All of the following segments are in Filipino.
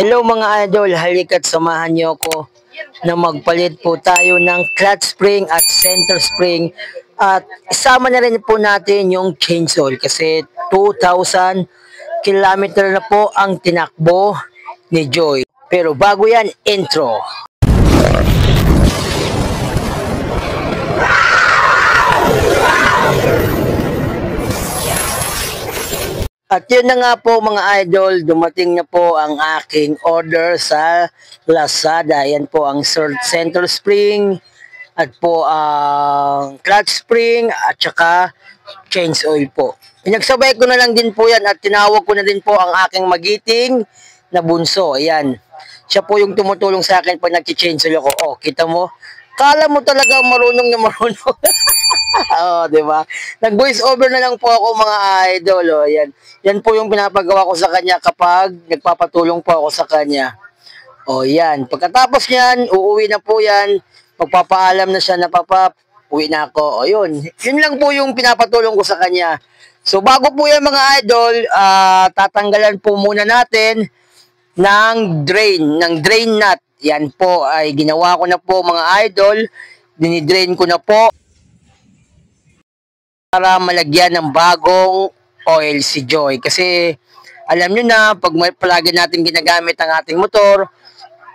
Hello mga idol, halika't samahan niyo ako na magpalit po tayo ng clutch spring at center spring at isama na rin po natin yung change oil kasi 2,000 kilometer na po ang tinakbo ni Joy. Pero bago yan, intro. At yun na nga po mga idol, dumating na po ang aking order sa Lazada. Yan po ang center spring at po ang clutch spring at saka change oil po. Pinagsabay ko na lang din po yan at tinawag ko na din po ang aking magiting na bunso. Ayan. Siya po yung tumutulong sa akin pag nag-change oil ako. Oh, kita mo? Kala mo talaga marunong na marunong. Oh, di ba? Nag-voice over na lang po ako mga idol. Oh, yan. Yan po yung pinapagawa ko sa kanya kapag nagpapatulong po ako sa kanya. Oh, yan. Pagkatapos niyan, uuwi na po yan. Magpapaalam na siya na papap, uwi na ako. O, yun. Yun lang po yung pinapatulong ko sa kanya. So, bago po yan mga idol, tatanggalan po muna natin ng drain nut. Yan po ay ginawa ko na po mga idol. Dinidrain ko na po para malagyan ng bagong oil si Joy. Kasi alam nyo na, pag palagi natin ginagamit ang ating motor,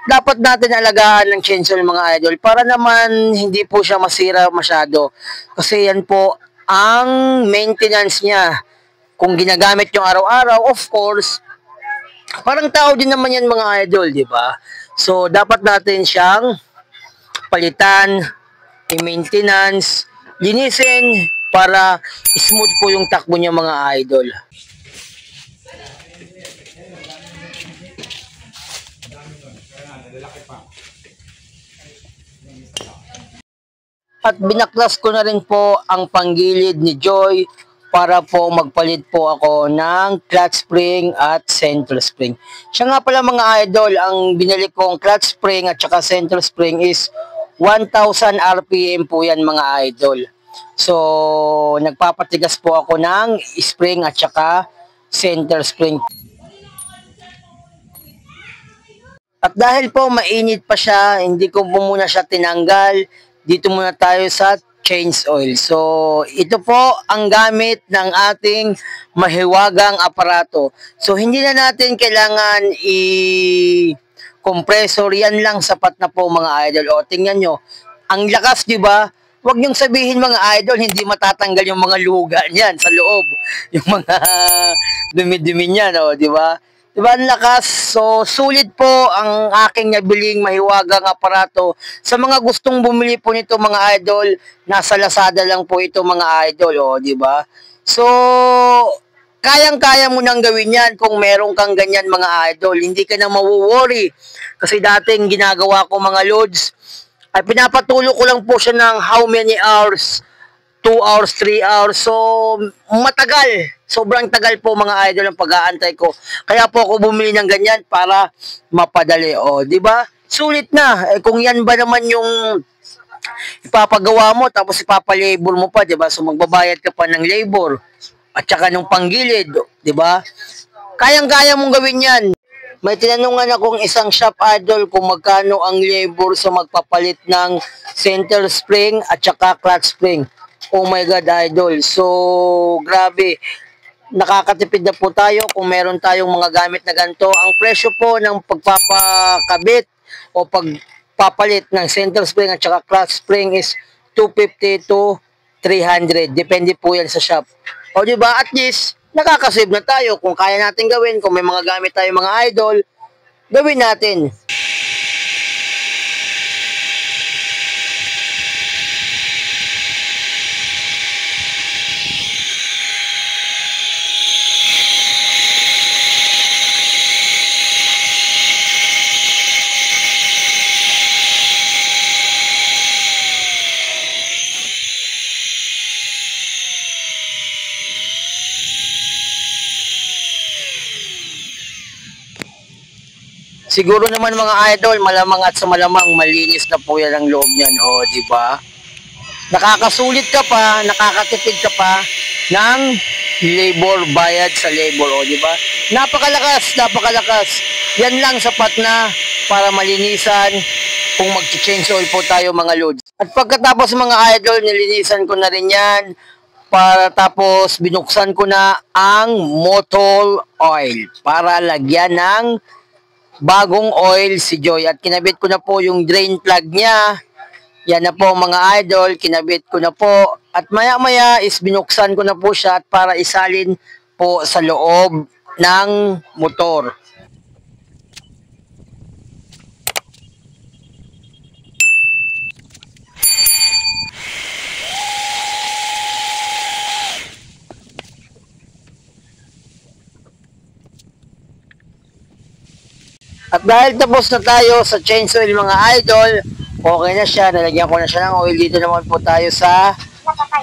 dapat natin alagaan ng change oil mga idol para naman hindi po siya masira masyado. Kasi yan po ang maintenance niya. Kung ginagamit yung araw-araw, of course, parang tao din naman yan mga idol, di ba? So, dapat natin siyang palitan, i-maintenance, linisin, para smooth po yung takbo niya mga idol. At binaklas ko na rin po ang panggilid ni Joy para po magpalit po ako ng clutch spring at center spring. Siya nga pala mga idol, ang binili kong clutch spring at saka center spring is 1,000 RPM po yan mga idol. So, nagpapatigas po ako ng spring at saka center spring. At dahil po mainit pa siya, hindi ko po muna siya tinanggal. Dito muna tayo sa change oil. So, ito po ang gamit ng ating mahiwagang aparato. So, hindi na natin kailangan i-compressor. Yan lang sapat na po mga idol. O, tingnan nyo. Ang lakas, di ba? Huwag niyong sabihin mga idol, hindi matatanggal yung mga luga niyan sa loob. Yung mga dumi-dumi niyan, oh, di ba? Di ba ang lakas? So, sulit po ang aking nabiling mahiwagang aparato. Sa mga gustong bumili po nito mga idol, nasa Lazada lang po ito mga idol, oh, di ba? So, kayang-kaya mo nang gawin yan kung meron kang ganyan mga idol. Hindi ka na mawu-worry. Kasi dating ginagawa ko mga loads, ay pinapatulo ko lang po siya ng how many hours, 2 hours, 3 hours. So, matagal. Sobrang tagal po mga idol ang pag-aantay ko. Kaya po ako bumili ng ganyan para mapadali. O, di ba? Sulit na. Eh, kung yan ba naman yung ipapagawa mo, tapos ipapalabor mo pa, di ba? So, magbabayad ka pa ng labor. At saka nung panggilid, di ba? Kayang-kaya mong gawin yan. May tinanungan akong isang shop idol kung magkano ang labor sa magpapalit ng center spring at saka clutch spring. Oh my God, idol. So, grabe. Nakakatipid na po tayo kung meron tayong mga gamit na ganito. Ang presyo po ng pagpapakabit o pagpapalit ng center spring at saka clutch spring is 250 to 300. Depende po yan sa shop. O diba, at least, nakakasave na tayo kung kaya natin gawin, kung may mga gamit tayo mga idol, gawin natin. Siguro naman mga idol, malamang at sa malamang malinis na po yan ang loob niyan, o, di ba? Nakakasulit ka pa, nakakatipid ka pa ng labor, bayad sa labor, o, di ba? Napakalakas, napakalakas. Yan lang sapat na para malinisan kung mag-change oil po tayo mga lods. At pagkatapos mga idol, nilinisan ko na rin yan. Para tapos binuksan ko na ang motor oil para lagyan ng bagong oil si Joy. At kinabit ko na po yung drain plug niya. Yan na po mga idol, kinabit ko na po. At maya maya is binuksan ko na po siya at para isalin po sa loob ng motor. At dahil tapos na tayo sa change oil mga idol, okay na siya. Nalagyan ko na siya ng oil. Dito naman po tayo sa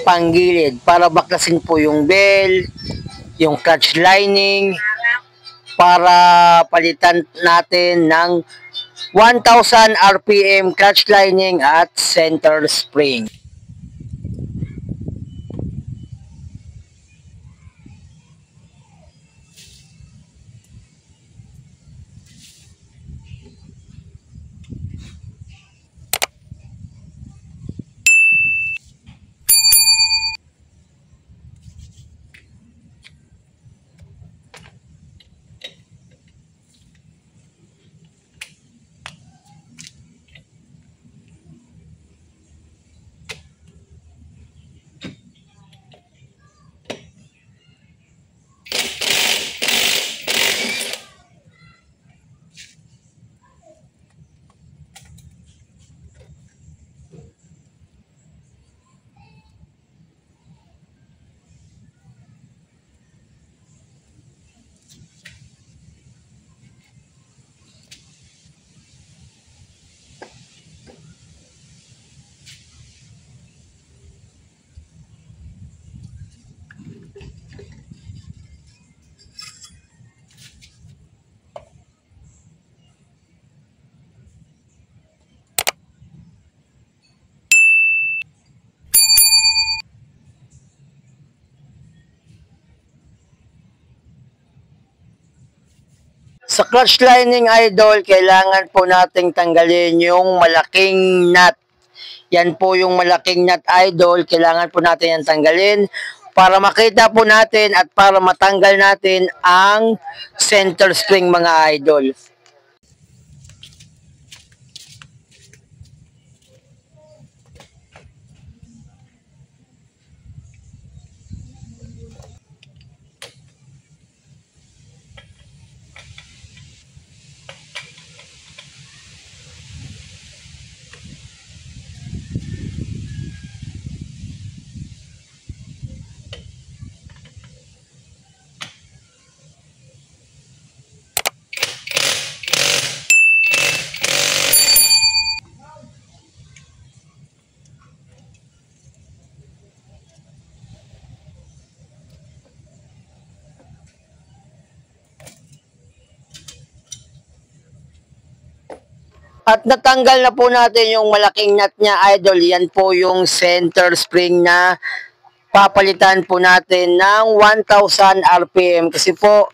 panggilid para baklasin po yung bell, yung clutch lining, para palitan natin ng 1,000 RPM clutch lining at center spring. Sa clutch lining idol, kailangan po nating tanggalin yung malaking nut. Yan po yung malaking nut idol, kailangan po natin yan tanggalin para makita po natin at para matanggal natin ang center spring mga idol. At natanggal na po natin yung malaking nut niya idol. Yan po yung center spring na papalitan po natin ng 1,000 RPM. Kasi po,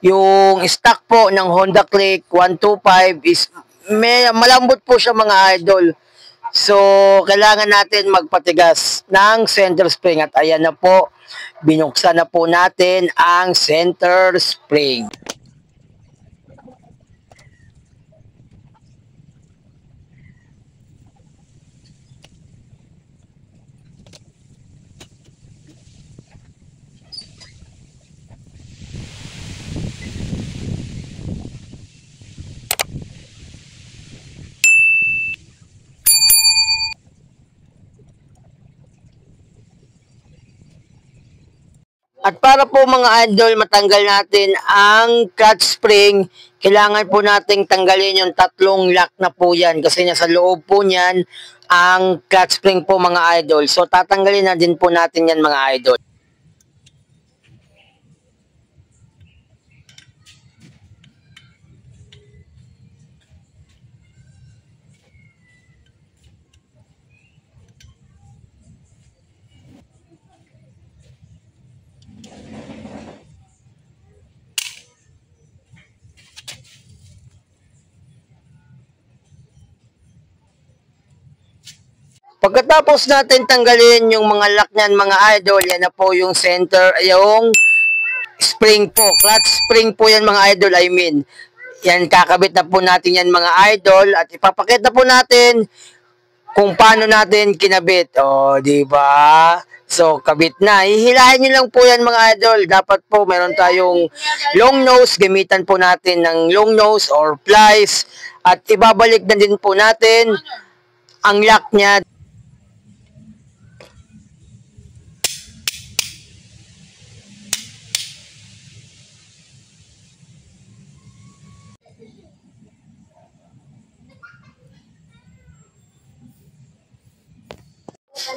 yung stock po ng Honda Click 125 is malambot po siya mga idol. So, kailangan natin magpatigas ng center spring. At ayan na po, binuksan na po natin ang center spring. At para po mga idol, matanggal natin ang clutch spring, kailangan po nating tanggalin yung tatlong lock na po yan kasi nasa loob po niyan ang clutch spring po mga idol. So tatanggalin na din po natin yan mga idol. Pagkatapos natin tanggalin yung mga lock niyan mga idol, yan na po yung center, yung spring po. Clutch spring po yan mga idol, I mean. Yan, kakabit na po natin yan mga idol at ipapakita po natin kung paano natin kinabit. O, di ba? So, kabit na. Hihilahin nyo lang po yan mga idol. Dapat po meron tayong long nose. Gamitan po natin ng long nose or plies. At ibabalik na din po natin ang lock niya.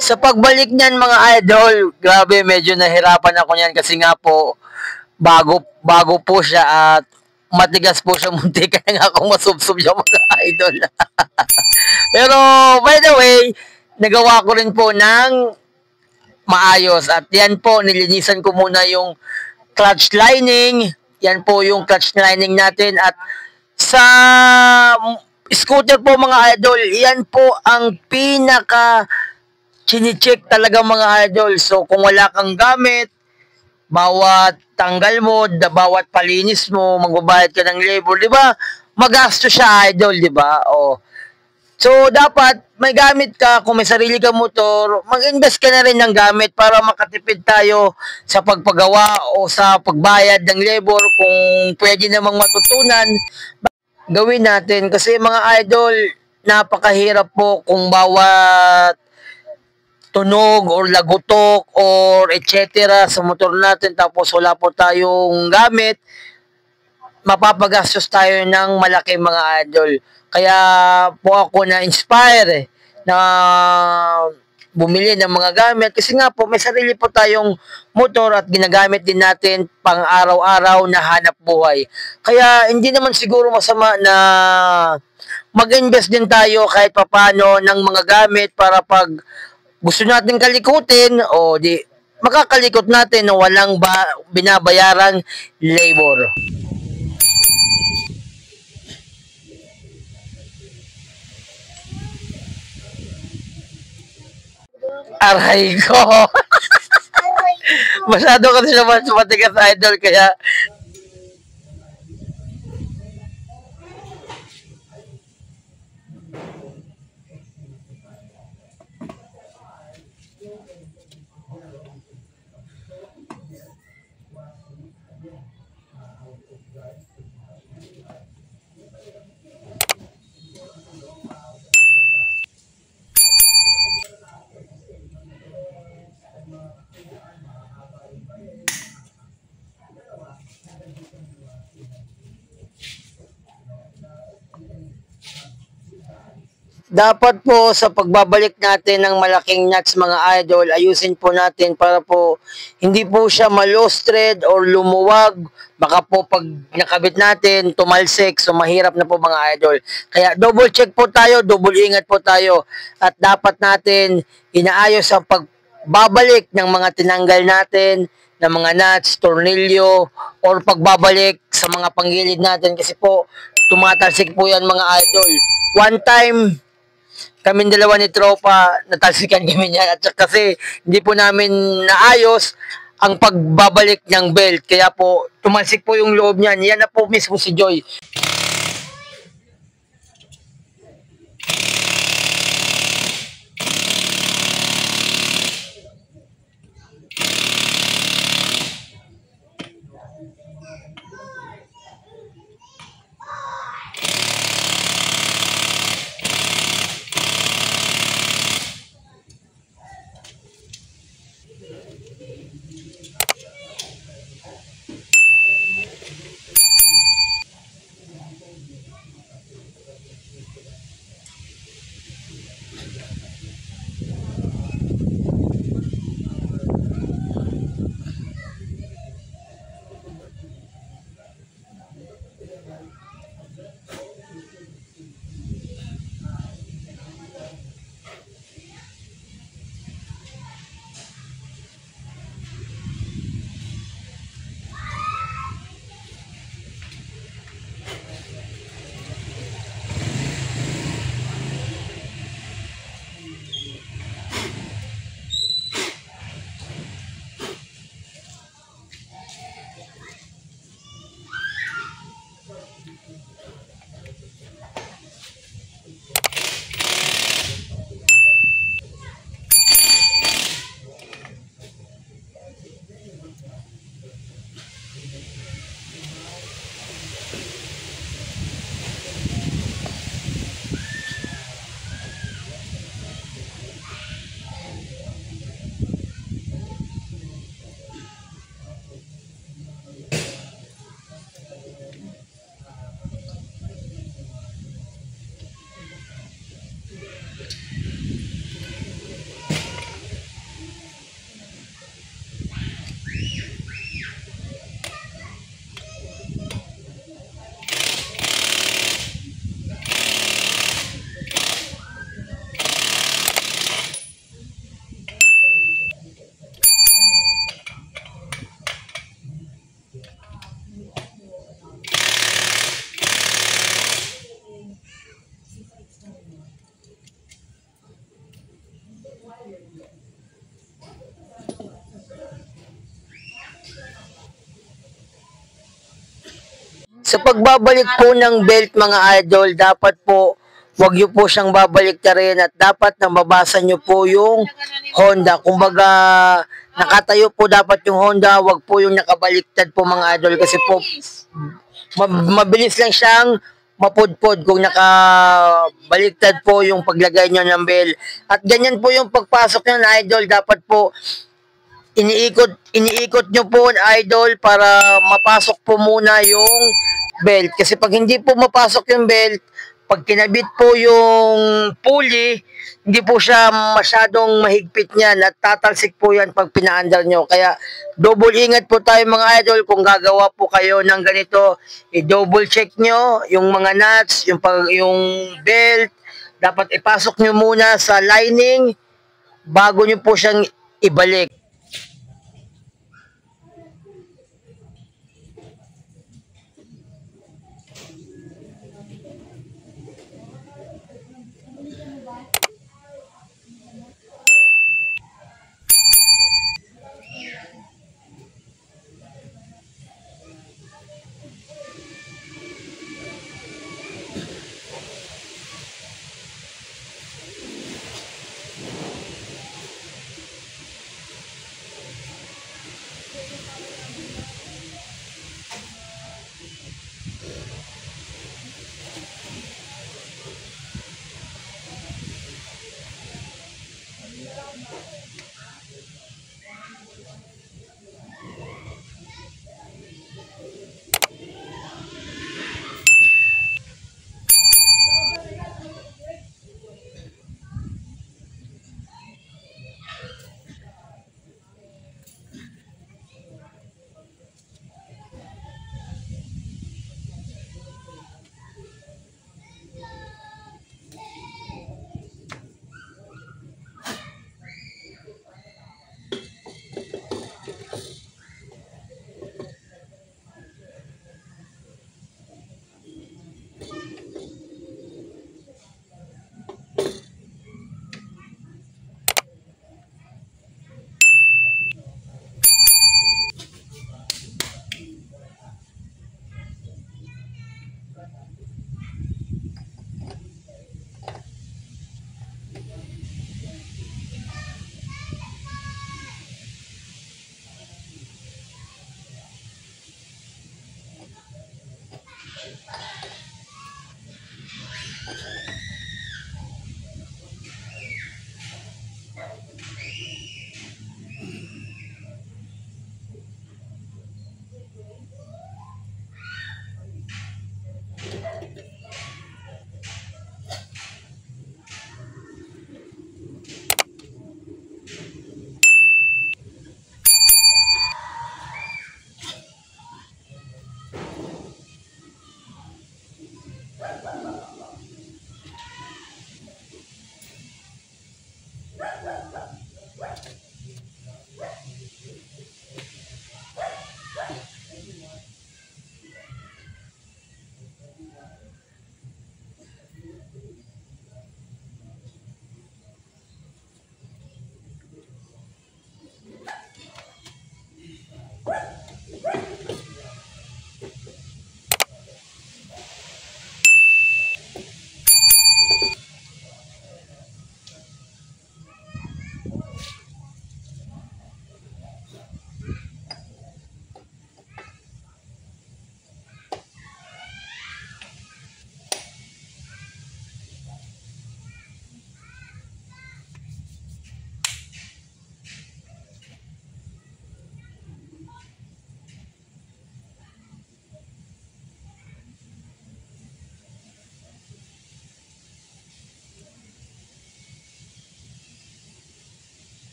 Sa pagbalik niyan mga idol, grabe medyo nahirapan ako niyan kasi nga po bago po siya at matigas po siya, muntik na nga akong masubsob siya mga idol. Pero by the way, nagawa ko rin po ng maayos at yan po, nilinisan ko muna yung clutch lining. Yan po yung clutch lining natin at sa scooter po mga idol, yan po ang pinaka chine-check talaga mga idol. So kung wala kang gamit, bawat tanggal mo, bawat palinis mo, magbabayad ka ng labor, di ba? Magasto siya idol, di ba? Oh. So dapat may gamit ka, kung may sarili kang motor, mag-invest ka na rin ng gamit para makatipid tayo sa pagpagawa o sa pagbayad ng labor. Kung pwede namang matutunan, gawin natin kasi mga idol, napakahirap po kung bawat tunog or lagutok or etc. sa motor natin tapos wala po tayong gamit, mapapagastos tayo ng malaki mga idol. Kaya po ako na-inspire na bumili ng mga gamit kasi nga po may sarili po tayong motor at ginagamit din natin pang araw-araw na hanap buhay. Kaya hindi naman siguro masama na mag-invest din tayo kahit papano ng mga gamit para pag gusto natin kalikutin o di makakalikot natin na walang binabayarang labor. Aray ko. Masyado kasi naman matigas idol kaya dapat po sa pagbabalik natin ng malaking nuts mga idol, ayusin po natin para po hindi po siya ma-lost thread or lumuwag. Baka po pag nakabit natin, tumalsik, so mahirap na po mga idol. Kaya double check po tayo, double ingat po tayo at dapat natin inaayos ang pagbabalik ng mga tinanggal natin ng mga nuts, tornilyo, or pagbabalik sa mga panggilid natin kasi po tumatalsik po yan mga idol. One time, kaming dalawa ni tropa, natalsikan kami niyan. At kasi hindi po namin naayos ang pagbabalik ng belt. Kaya po, tumalsik po yung loob niyan. Yan na po mismo si Joy. Sa pagbabalik po ng belt mga idol, dapat po wag nyo po siyang babalik na rin at dapat nababasa nyo po yung Honda. Kumbaga, nakatayo po dapat yung Honda, wag po yung nakabaliktad po mga idol kasi po mabilis lang siyang mapudpod kung nakabaliktad po yung paglagay nyo ng belt. At ganyan po yung pagpasok nyo na idol, dapat po iniikot nyo po idol para mapasok po muna yung belt. Kasi pag hindi po mapasok yung belt, pag kinabit po yung pulley, hindi po siya masyadong mahigpit niyan at tatalsik po yan pag pinaandar nyo. Kaya double ingat po tayo mga idol kung gagawa po kayo ng ganito. I-double check nyo yung mga nuts, yung belt. Dapat ipasok nyo muna sa lining bago nyo po siyang ibalik.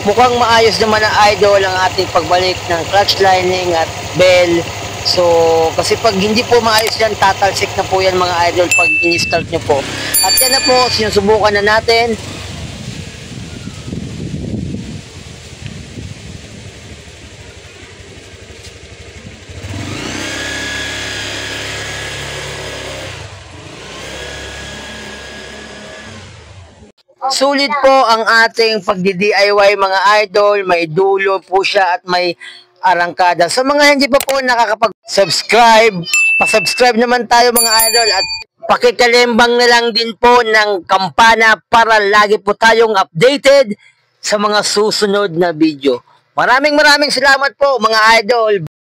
mukhang maayos naman na idol ang ating pagbalik ng clutch lining at bell. So, kasi pag hindi po maayos yan, tatalsik na po yan mga idol pag in-start nyo po. At yan na po, sinusubukan na natin. Sulit po ang ating pagdi-DIY mga idol, may dulo po siya at may arangkada. Sa mga hindi pa po nakakapag-subscribe, pa-subscribe naman tayo mga idol at pakikalembang na lang din po ng kampana para lagi po tayong updated sa mga susunod na video. Maraming salamat po mga idol.